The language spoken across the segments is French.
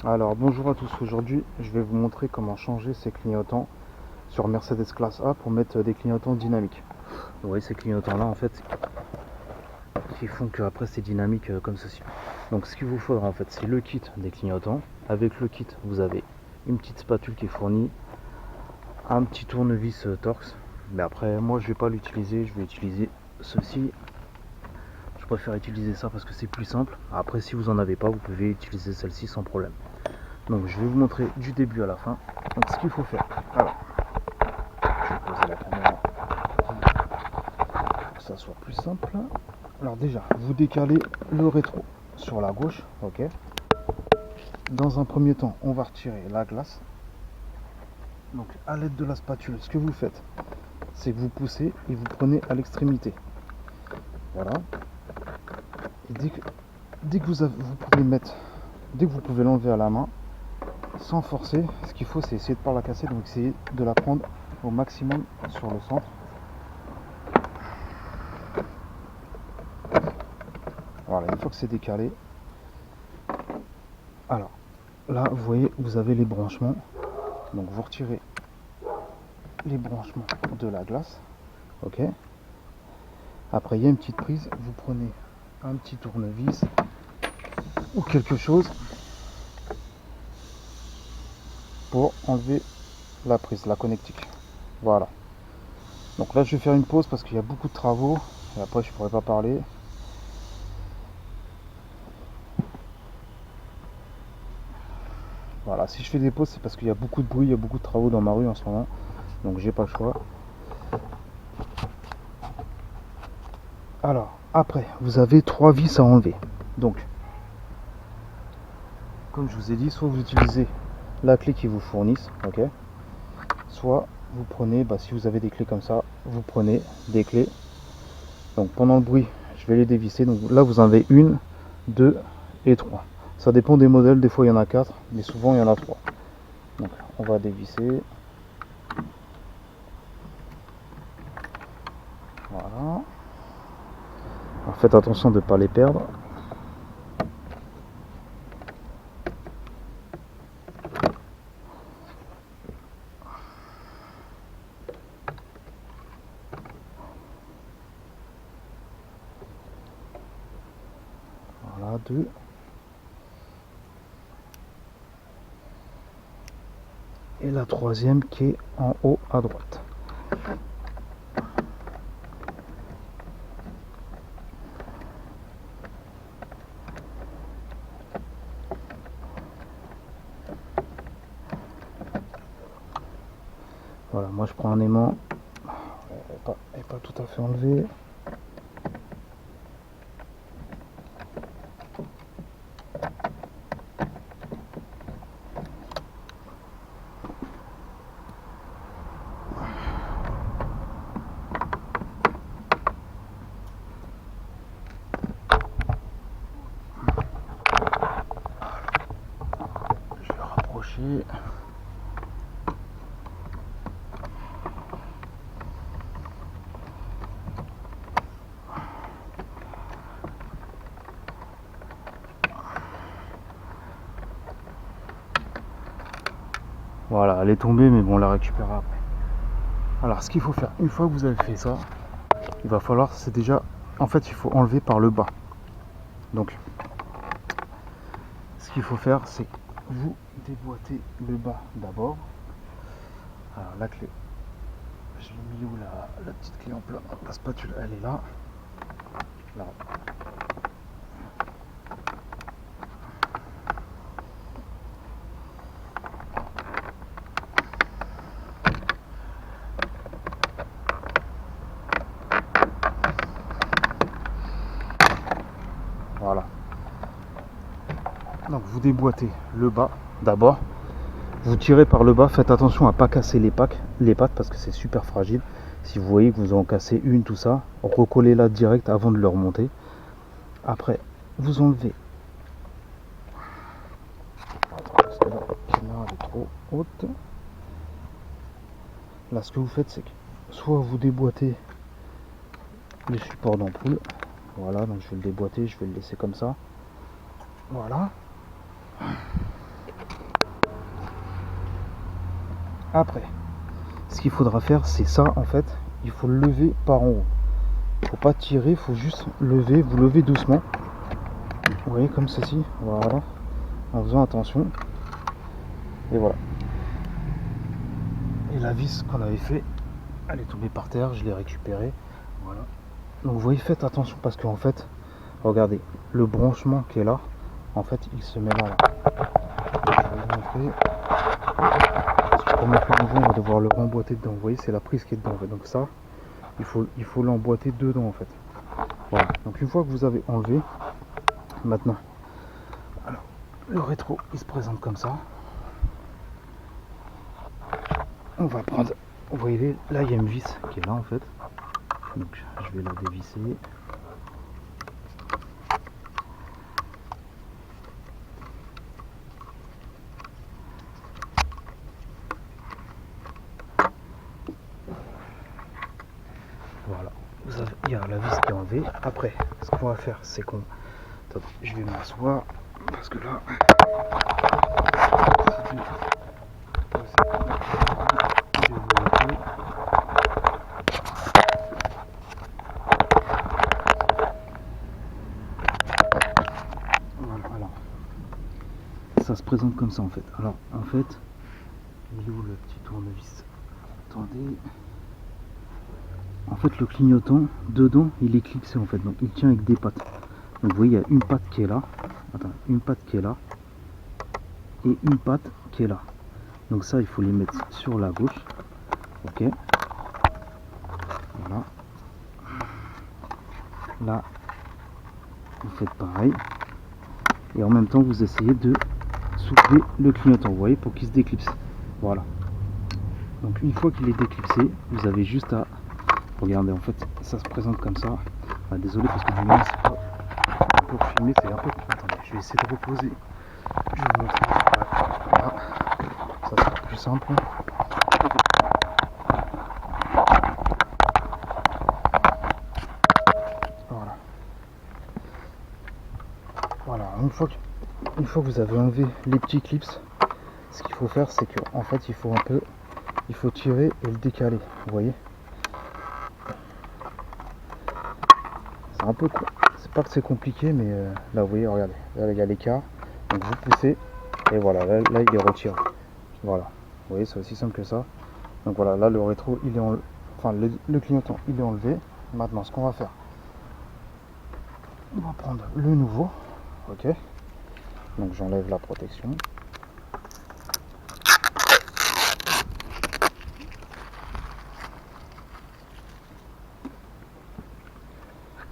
Alors bonjour à tous, aujourd'hui je vais vous montrer comment changer ces clignotants sur Mercedes Classe A pour mettre des clignotants dynamiques. Vous voyez ces clignotants là en fait qui font que après c'est dynamique comme ceci. Donc ce qu'il vous faudra en fait c'est le kit des clignotants. Avec le kit vous avez une petite spatule qui est fournie, un petit tournevis Torx, mais après moi je vais pas l'utiliser, je vais utiliser ceci. Je préfère utiliser ça parce que c'est plus simple. Après si vous en avez pas vous pouvez utiliser celle-ci sans problème. Donc je vais vous montrer du début à la fin. Donc ce qu'il faut faire. Alors, je vais poser la caméra pour que ça soit plus simple. Alors déjà, vous décalez le rétro sur la gauche, ok. Dans un premier temps, on va retirer la glace. Donc à l'aide de la spatule, ce que vous faites, c'est que vous poussez et vous prenez à l'extrémité. Voilà. Et dès que vous pouvez mettre, dès que vous pouvez l'enlever à la main, sans forcer, ce qu'il faut c'est essayer de ne pas la casser, donc essayer de la prendre au maximum sur le centre. Voilà, une fois que c'est décalé, alors là vous voyez vous avez les branchements, donc vous retirez les branchements de la glace, ok. Après il y a une petite prise, vous prenez un petit tournevis ou quelque chose pour enlever la prise, la connectique. Voilà, donc là je vais faire une pause parce qu'il y a beaucoup de travaux et après je pourrais pas parler. Voilà, si je fais des pauses c'est parce qu'il y a beaucoup de bruit, il y a beaucoup de travaux dans ma rue en ce moment, donc j'ai pas le choix. Alors après vous avez 3 vis à enlever, donc comme je vous ai dit, soit vous utilisez la clé qu'ils vous fournissent, ok, soit vous prenez, si vous avez des clés comme ça, vous prenez des clés. Donc pendant le bruit je vais les dévisser. Donc là vous en avez une, deux et trois, ça dépend des modèles, des fois il y en a 4 mais souvent il y en a 3. Donc on va dévisser, voilà. Alors faites attention de ne pas les perdre. Voilà, deux. Et la troisième qui est en haut à droite. Voilà, moi je prends un aimant, elle n'est pas tout à fait enlevée. Je vais rapprocher. Voilà, elle est tombée, mais bon, on la récupérera après. Alors, ce qu'il faut faire, une fois que vous avez fait ça, il va falloir, c'est déjà, en fait, il faut enlever par le bas. Donc, ce qu'il faut faire, c'est vous déboîtez le bas d'abord. Alors, la clé, je l'ai mis où la petite clé en plat, la spatule, elle est là. Là. Voilà. Donc vous déboîtez le bas d'abord. Vous tirez par le bas, faites attention à ne pas casser les pattes parce que c'est super fragile. Si vous voyez que vous en cassez une, tout ça, recollez-la direct avant de le remonter. Après, vous enlevez. Parce que là, la caméra est trop haute. Là, ce que vous faites, c'est que soit vous déboîtez le support d'ampoule. Voilà, donc je vais le déboîter, je vais le laisser comme ça. Voilà. Après, ce qu'il faudra faire, c'est ça en fait. Il faut le lever par en haut. Faut pas tirer, faut juste lever. Vous levez doucement. Vous voyez comme ceci. Voilà. En faisant attention. Et voilà. Et la vis qu'on avait fait, elle est tombée par terre. Je l'ai récupérée. Voilà. Donc vous voyez, faites attention parce qu'en fait, regardez, le branchement qui est là, en fait, il se met là. Je vais vous montrer. Parce que pour mettre le nouveau, on va devoir le remboîter dedans. Vous voyez, c'est la prise qui est dedans. Donc ça, il faut l'emboîter dedans en fait. Voilà. Donc une fois que vous avez enlevé, maintenant, alors, le rétro, il se présente comme ça. On va prendre, vous voyez, là il y a une vis qui est là en fait. Donc je vais la dévisser. Voilà, il y a la vis qui est enlevée. Après, ce qu'on va faire, c'est qu'on... Attendez, je vais m'asseoir, parce que là... Voilà, alors... Ça se présente comme ça en fait. Alors, en fait, il est où le petit tournevis? Attendez... En fait, le clignotant, dedans, il est clipsé en fait, donc il tient avec des pattes. Donc vous voyez, il y a une patte qui est là, attends, une patte qui est là, et une patte qui est là. Donc ça, il faut les mettre sur la gauche. Ok. Voilà. Là, vous faites pareil. Et en même temps, vous essayez de soulever le clignotant, vous voyez, pour qu'il se déclipse. Voilà. Donc une fois qu'il est déclipsé, vous avez juste à... Regardez, en fait, ça se présente comme ça. Ah, désolé parce que du moins, c'est pas... Pour filmer, c'est un peu... Attendez, je vais essayer de reposer. Je vais vous montrer. Voilà. Ça sera plus simple. Voilà. Voilà. Une fois que vous avez enlevé les petits clips, ce qu'il faut faire, c'est que en fait, il faut tirer et le décaler. Vous voyez. C'est un peu... C'est pas que c'est compliqué, mais là, vous voyez, regardez. Là, il y a l'écart. Donc vous poussez et voilà, là il est retiré. Voilà, vous voyez, c'est aussi simple que ça. Donc voilà, là le rétro il est enlevé, enfin le clignotant il est enlevé. Maintenant ce qu'on va faire, on va prendre le nouveau. Ok, donc j'enlève la protection.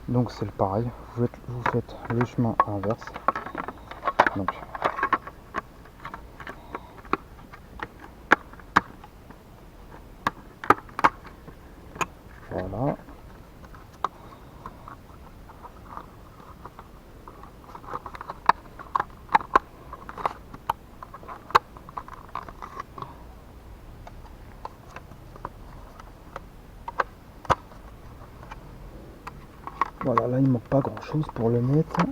Donc c'est le pareil, vous faites le chemin inverse. Donc voilà. Voilà, là il manque pas grand chose pour le mettre. On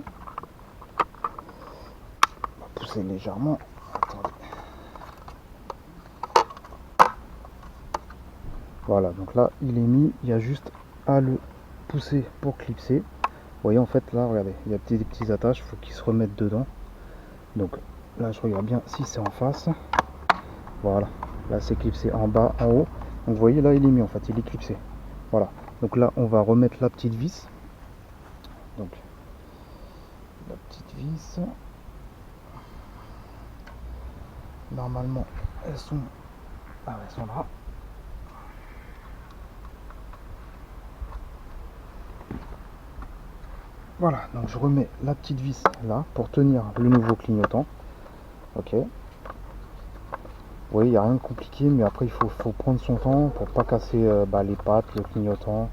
va pousser légèrement. Attendez. Voilà, donc là il est mis, il y a juste à le pousser pour clipser. Vous voyez en fait là, regardez, il y a des petits attaches, il faut qu'ils se remettent dedans. Donc là je regarde bien si c'est en face. Voilà, là c'est clipsé en bas, en haut. Donc vous voyez là il est mis en fait, il est clipsé. Voilà, donc là on va remettre la petite vis. Donc la petite vis. Normalement elles sont là. Voilà, donc je remets la petite vis là pour tenir le nouveau clignotant. Ok. Vous voyez, il n'y a rien de compliqué, mais après il faut prendre son temps pour pas casser les pattes, le clignotant,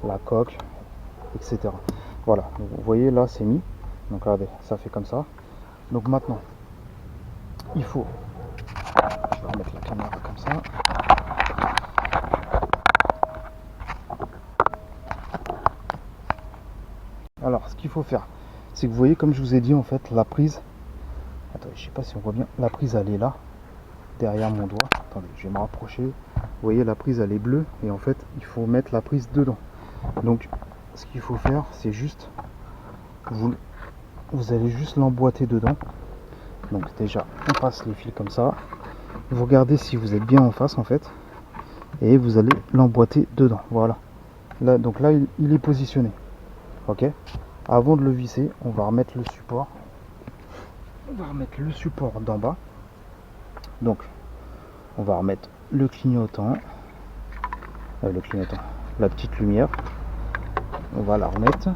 la coque, etc. Voilà, donc vous voyez là c'est mis. Donc regardez, ça fait comme ça. Donc maintenant, il faut... Je vais remettre la caméra comme ça. Alors, ce qu'il faut faire, c'est que vous voyez, comme je vous ai dit, en fait, la prise... Attends, je sais pas si on voit bien. La prise, elle est là, derrière mon doigt. attendez, je vais me rapprocher. Vous voyez, la prise elle est bleue et en fait il faut mettre la prise dedans. Donc ce qu'il faut faire, c'est juste vous allez juste l'emboîter dedans. Donc déjà on passe les fils comme ça, vous regardez si vous êtes bien en face en fait, et vous allez l'emboîter dedans. Voilà, là donc là il est positionné. Ok, avant de le visser, on va remettre le support. On va remettre le support d'en bas. Donc on va remettre le clignotant, la petite lumière, on va la remettre.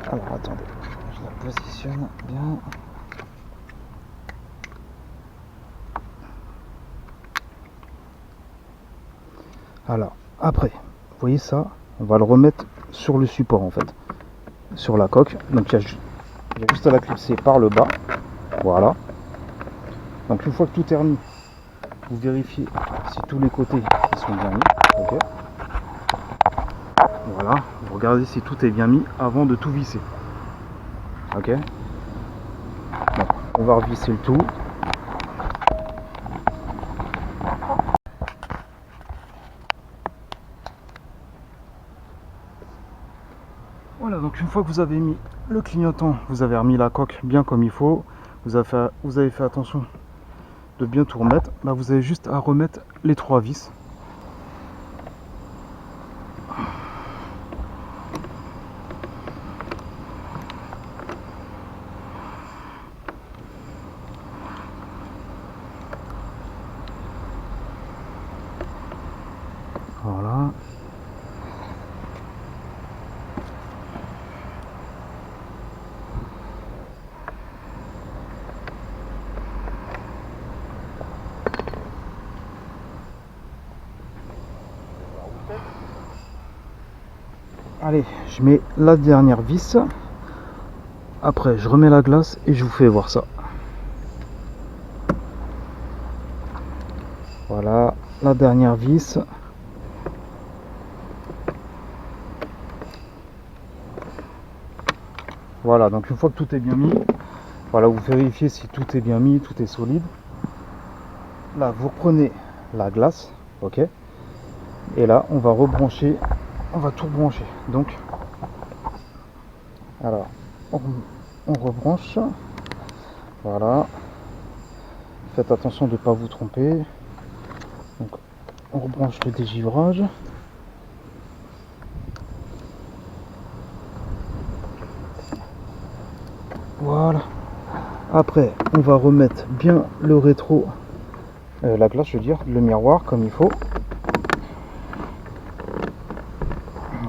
Alors attendez, je la positionne bien. Alors après, vous voyez ça, on va le remettre sur le support en fait, sur la coque. Donc il y a juste à la clipser par le bas. Voilà. Donc une fois que tout est remis, vous vérifiez si tous les côtés ils sont bien mis. Okay. Voilà, vous regardez si tout est bien mis avant de tout visser. Ok. Donc, on va revisser le tout. Voilà, donc une fois que vous avez mis le clignotant, vous avez remis la coque bien comme il faut, vous avez fait attention de bien tout remettre, bah vous avez juste à remettre les 3 vis. Voilà. Allez, je mets la dernière vis. Après, je remets la glace et je vous fais voir ça. Voilà, la dernière vis. Voilà, donc une fois que tout est bien mis, voilà, vous vérifiez si tout est bien mis, tout est solide. Là, vous reprenez la glace, ok. Et là, on va rebrancher, on va tout brancher. Donc, alors, on rebranche. Voilà. Faites attention de ne pas vous tromper. Donc, on rebranche le dégivrage. Voilà. Après, on va remettre bien le rétro, la glace, je veux dire, le miroir comme il faut.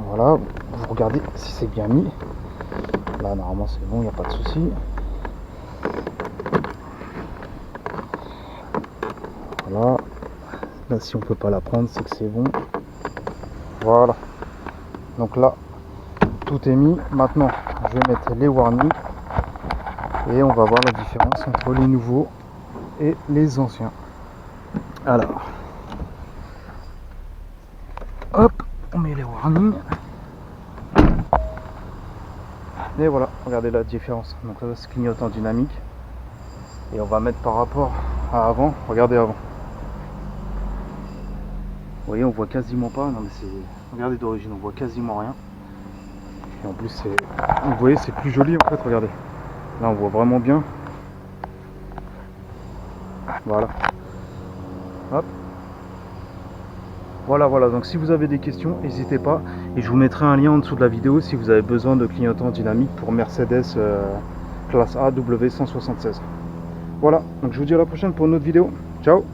Voilà, vous regardez si c'est bien mis. Là, normalement, c'est bon, il n'y a pas de souci. Voilà. Là, si on peut pas la prendre, c'est que c'est bon. Voilà. Donc là, tout est mis. Maintenant, je vais mettre les warnings. Et on va voir la différence entre les nouveaux et les anciens. Alors, hop, on met les warnings. Et voilà, regardez la différence. Donc là, c'est clignotant dynamique. Et on va mettre par rapport à avant. Regardez avant. Vous voyez, on voit quasiment pas. Non mais c'est. Regardez d'origine, on voit quasiment rien. Et en plus, c'est. Vous voyez, c'est plus joli en fait. Regardez. Là, on voit vraiment bien. Voilà. Hop. Voilà, donc si vous avez des questions, n'hésitez pas. Et je vous mettrai un lien en dessous de la vidéo si vous avez besoin de clignotants dynamiques pour Mercedes classe A W176. Voilà, donc je vous dis à la prochaine pour une autre vidéo. Ciao.